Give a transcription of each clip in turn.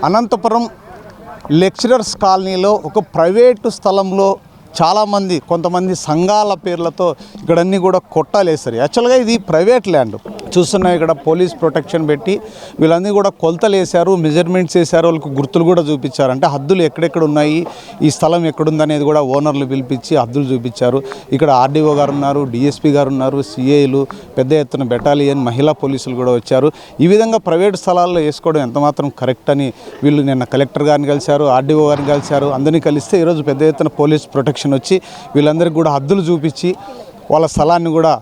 Anantapuram lecturers కాలనీలో ఒక private స్థలంలో చాలామంది కొంతమంది సంఘాల పేర్లతో ఇక్కడన్నీ కూడా కొట్టాలేస్తారు. యాక్చువల్గా ఇది ప్రైవేట్ ల్యాండ్ చూస్తున్నాయి. ఇక్కడ పోలీస్ ప్రొటెక్షన్ పెట్టి వీళ్ళన్నీ కూడా కొలతలు వేశారు, మెజర్మెంట్స్ వేశారు, వాళ్ళకి గుర్తులు కూడా చూపించారు. అంటే హద్దులు ఎక్కడెక్కడ ఉన్నాయి, ఈ స్థలం ఎక్కడుందనేది కూడా ఓనర్లు పిలిపించి హద్దులు చూపించారు. ఇక్కడ ఆర్డీఓ గారు ఉన్నారు, డిఎస్పీ గారు ఉన్నారు, సిఐలు, పెద్ద ఎత్తున బెటాలియన్ మహిళా పోలీసులు కూడా వచ్చారు. ఈ విధంగా ప్రైవేట్ స్థలాల్లో వేసుకోవడం ఎంతమాత్రం కరెక్ట్ అని వీళ్ళు నిన్న కలెక్టర్ గారిని కలిశారు, ఆర్డీఓ గారిని కలిశారు. అందరినీ కలిస్తే ఈరోజు పెద్ద ఎత్తున పోలీస్ ప్రొటెక్షన్ వచ్చి వీళ్ళందరికీ కూడా హద్దులు చూపించి వాళ్ళ స్థలాన్ని కూడా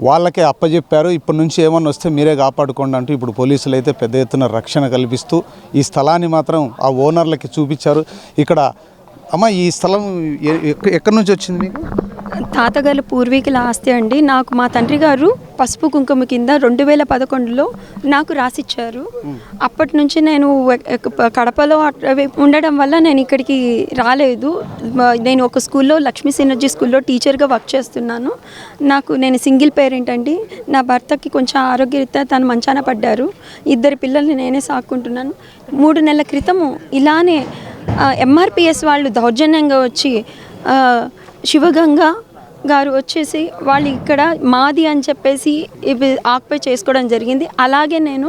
వాళ్ళకే అప్పచెప్పారు. ఇప్పటి నుంచి ఏమన్నా వస్తే మీరే కాపాడుకోండి అంటూ ఇప్పుడు పోలీసులు అయితే పెద్ద ఎత్తున రక్షణ కల్పిస్తూ ఈ స్థలాన్ని మాత్రం ఆ ఓనర్లకి చూపించారు. ఇక్కడ అమ్మ ఈ స్థలం ఎక్కడి నుంచి వచ్చింది మీకు? తాతగారి పూర్వీకుల ఆస్తి అండి. నాకు మా తండ్రి గారు పసుపు కుంకుమ కింద 2011లో నాకు రాసిచ్చారు. అప్పటి నుంచి నేను కడపలో ఉండడం వల్ల నేను ఇక్కడికి రాలేదు. నేను ఒక స్కూల్లో లక్ష్మీ సినర్జీ స్కూల్లో టీచర్గా వర్క్ చేస్తున్నాను. నేను సింగిల్ పేరెంట్ అండి. నా భర్తకి కొంచెం ఆరోగ్యరీత్యా తను మంచాన పడ్డారు. 2 పిల్లల్ని నేనే సాక్కుంటున్నాను. 3 నెలల క్రితము ఇలానే ఎంఆర్పిఎస్ వాళ్ళు దౌర్జన్యంగా వచ్చి శివగంగా గారు వచ్చేసి వాళ్ళు ఇక్కడ మాది అని చెప్పేసి ఇవి ఆక్యుపై చేసుకోవడం జరిగింది. అలాగే నేను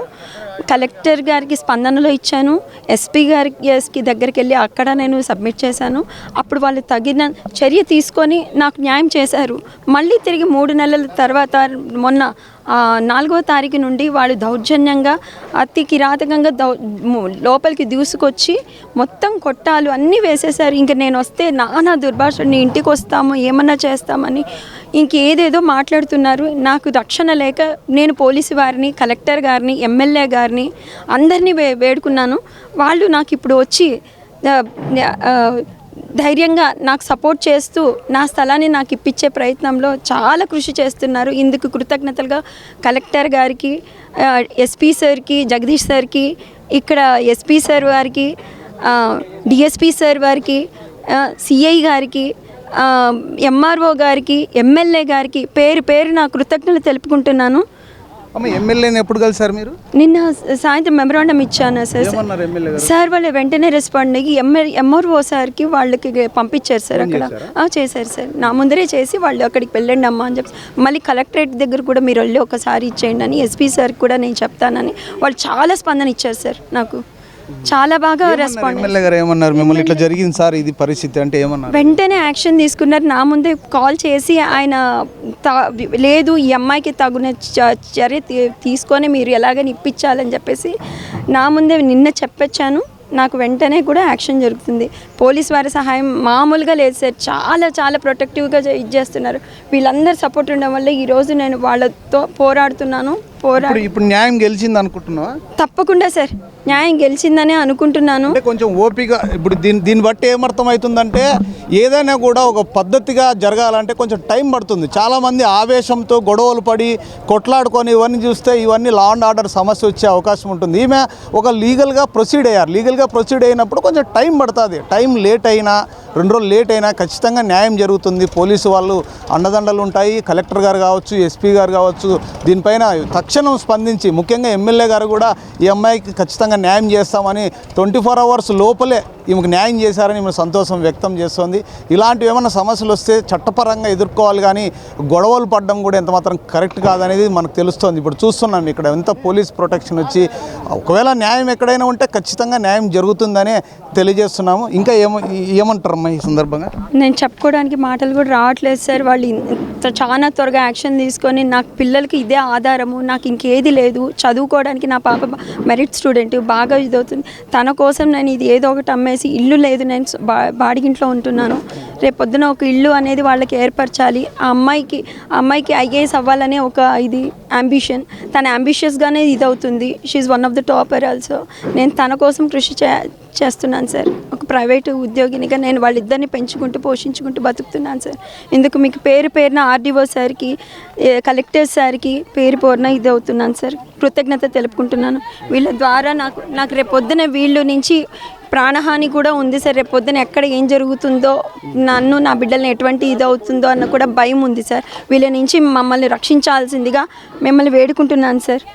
కలెక్టర్ గారికి స్పందనలో ఇచ్చాను, ఎస్పీ గారికి దగ్గరికి వెళ్ళి అక్కడ నేను సబ్మిట్ చేశాను. అప్పుడు వాళ్ళు తగిన చర్య తీసుకొని నాకు న్యాయం చేశారు. మళ్ళీ తిరిగి 3 నెలల తర్వాత మొన్న 4వ తారీఖు నుండి వాళ్ళు దౌర్జన్యంగా అతి కిరాతకంగా లోపలికి దూసుకొచ్చి మొత్తం కొట్టాలు అన్నీ వేసేసారు. ఇంక నేను వస్తే నానా దుర్భాష, నీ ఇంటికి వస్తాము, ఏమన్నా చేస్తామని ఇంకేదేదో మాట్లాడుతున్నారు. నాకు రక్షణ లేక నేను పోలీసు వారిని, కలెక్టర్ గారిని, ఎమ్మెల్యే గారిని అందరినీ వేడుకున్నాను. వాళ్ళు నాకు ఇప్పుడు వచ్చి ధైర్యంగా నాకు సపోర్ట్ చేస్తూ నా స్థలాన్ని నాకు ఇప్పించే ప్రయత్నంలో చాలా కృషి చేస్తున్నారు. ఇందుకు కృతజ్ఞతలుగా కలెక్టర్ గారికి, ఎస్పీ సార్కి, జగదీష్ సార్కి, ఇక్కడ ఎస్పీ సార్ వారికి, డిఎస్పీ సార్ వారికి, సిఐ గారికి, ఎంఆర్ఓ గారికి, ఎమ్మెల్యే గారికి పేరు పేరు నా కృతజ్ఞతలు తెలుపుకుంటున్నాను. ఎమ్మెల్యేని ఎప్పుడు కలిసారు మీరు? నిన్న సాయంత్రం మెమరాండం ఇచ్చాను సార్. వాళ్ళు వెంటనే రెస్పాండ్ అయ్యి ఎంఆర్ఓ సార్కి వాళ్ళకి పంపించారు సార్. అక్కడ చేశారు సార్. నా ముందరే చేసి వాళ్ళు అక్కడికి వెళ్ళండి అమ్మా అని చెప్పి, మళ్ళీ కలెక్టరేట్ దగ్గర కూడా మీరు వెళ్ళి ఒకసారి ఇచ్చేయండి అని ఎస్పీ సార్కి కూడా నేను చెప్తానని వాళ్ళు చాలా స్పందన ఇచ్చారు సార్. నాకు చాలా బాగా రెస్పాండ్. ఎమ్మెల్యే గారు ఏమన్నారు మిమ్మల్ని ఇట్లా జరిగింది సార్ ఇది పరిస్థితి అంటే ఏమన్నారు? వెంటనే యాక్షన్ తీసుకున్నారు. నా ముందే కాల్ చేసి ఆయన లేదు ఈ అమ్మాయికి తగిన చర్య తీసుకొని మీరు ఎలాగని ఇప్పించాలని చెప్పేసి నా ముందే నిన్న చెప్పొచ్చాను. నాకు వెంటనే కూడా యాక్షన్ జరుగుతుంది. పోలీస్ వారి సహాయం మామూలుగా లేదు సార్. చాలా చాలా ప్రొటెక్టివ్గా చేస్తున్నారు. వీళ్ళందరూ సపోర్ట్ ఉండడం వల్ల ఈరోజు నేను వాళ్ళతో పోరాడుతున్నాను. ఇప్పుడు న్యాయం గెలిచింది అనుకుంటున్నావా? తప్పకుండా సార్, న్యాయం గెలిచిందనే అనుకుంటున్నాను. కొంచెం ఓపిక. ఇప్పుడు దీన్ని బట్టి ఏమర్థమవుతుందంటే ఏదైనా కూడా ఒక పద్ధతిగా జరగాలంటే కొంచెం టైం పడుతుంది. చాలామంది ఆవేశంతో గొడవలు పడి కొట్లాడుకొని ఇవన్నీ చూస్తే ఇవన్నీ లా అండ్ ఆర్డర్ సమస్య వచ్చే అవకాశం ఉంటుంది. ఈమె ఒక లీగల్గా ప్రొసీడ్ అయ్యారు. లీగల్గా ప్రొసీడ్ అయినప్పుడు కొంచెం టైం పడుతుంది. టైం లేట్ అయినా 2 రోజులు లేట్ అయినా ఖచ్చితంగా న్యాయం జరుగుతుంది. పోలీసు వాళ్ళు అండదండలు ఉంటాయి. కలెక్టర్ గారు కావచ్చు, ఎస్పీ గారు కావచ్చు, దీనిపైన తక్షణం స్పందించి ముఖ్యంగా ఎమ్మెల్యే గారు కూడా ఈ అమ్మాయికి ఖచ్చితంగా న్యాయం చేస్తామని 24 hours లోపలే ఈమెకు న్యాయం చేశారని ఈమె సంతోషం వ్యక్తం చేస్తుంది. ఇలాంటివి ఏమైనా సమస్యలు వస్తే చట్టపరంగా ఎదుర్కోవాలి, కానీ గొడవలు పడడం కూడా ఎంతమాత్రం కరెక్ట్ కాదనేది మనకు తెలుస్తుంది. ఇప్పుడు చూస్తున్నాం ఇక్కడ ఎంత పోలీస్ ప్రొటెక్షన్ వచ్చి ఒకవేళ న్యాయం ఎక్కడైనా ఉంటే ఖచ్చితంగా న్యాయం జరుగుతుందనే తెలియజేస్తున్నాము. ఇంకా ఏమంటారమ్మా ఈ సందర్భంగా? నేను చెప్పుకోవడానికి మాటలు కూడా రావట్లేదు సార్. వాళ్ళు చాలా త్వరగా యాక్షన్ తీసుకొని నాకు పిల్లలకి ఇదే ఆధారము, నాకు ఇంకేది లేదు, చదువుకోవడానికి నా పాప మెరిట్ స్టూడెంట్ బాగా ఇదవుతుంది. తన కోసం నేను ఇది ఏదో ఒకటి అమ్మేసి, ఇల్లు లేదు, నేను బాడిగింట్లో ఉంటున్నాను. రేపు పొద్దున ఒక ఇల్లు అనేది వాళ్ళకి ఏర్పరచాలి. ఆ అమ్మాయికి ఐఏఎస్ అవ్వాలనే ఒక ఇది అంబిషన్. తన అంబిషియస్గానే ఇది అవుతుంది. She's one of the topper also. నేను తన కోసం కృషి చేస్తున్నాను సార్. ఒక ప్రైవేటు ఉద్యోగినిగా నేను వాళ్ళిద్దరిని పెంచుకుంటూ పోషించుకుంటూ బతుకుతున్నాను సార్. ఇందుకు మీకు పేరున ఆర్డీఓ సార్కి, కలెక్టర్ సార్కి పేరున ఇది అవుతున్నాను సార్. కృతజ్ఞత తెలుపుకుంటున్నాను. వీళ్ళ ద్వారా నాకు రేపొద్దున వీళ్ళు నుంచి ప్రాణహాని కూడా ఉంది సార్. రేపొద్దున ఎక్కడ ఏం జరుగుతుందో, నన్ను నా బిడ్డల్ని ఎటువంటి ఇది అవుతుందో అన్న కూడా భయం ఉంది సార్. వీళ్ళ నుంచి మమ్మల్ని రక్షించాల్సిందిగా మిమ్మల్ని వేడుకుంటున్నాను సార్.